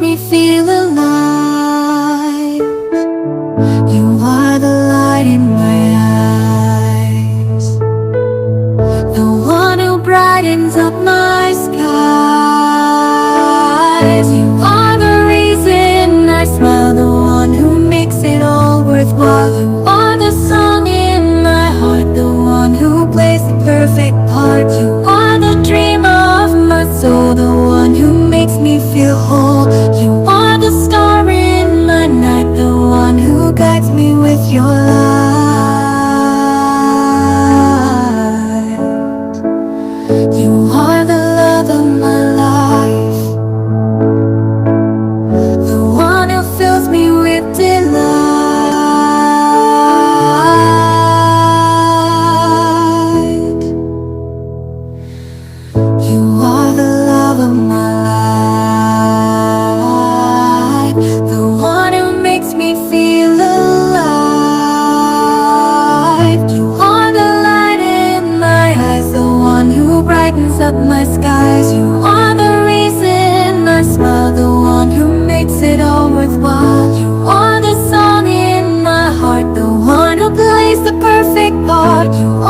me feel alive. You are the light in my eyes, the one who brightens up my skies. You are the reason I smile, the one who makes it all worthwhile. You are the song in my heart, the one who plays the perfect part. You are the dream of my soul, the one who makes me feel whole. You are the star in my night, the one who guides me with your light. You are the love of my life, the one who fills me with delight. You are the love of my life, the one who makes me feel alive. You are the light in my eyes, the one who brightens up my skies. You are the reason I smile, the one who makes it all worthwhile. You are the song in my heart, the one who plays the perfect part. You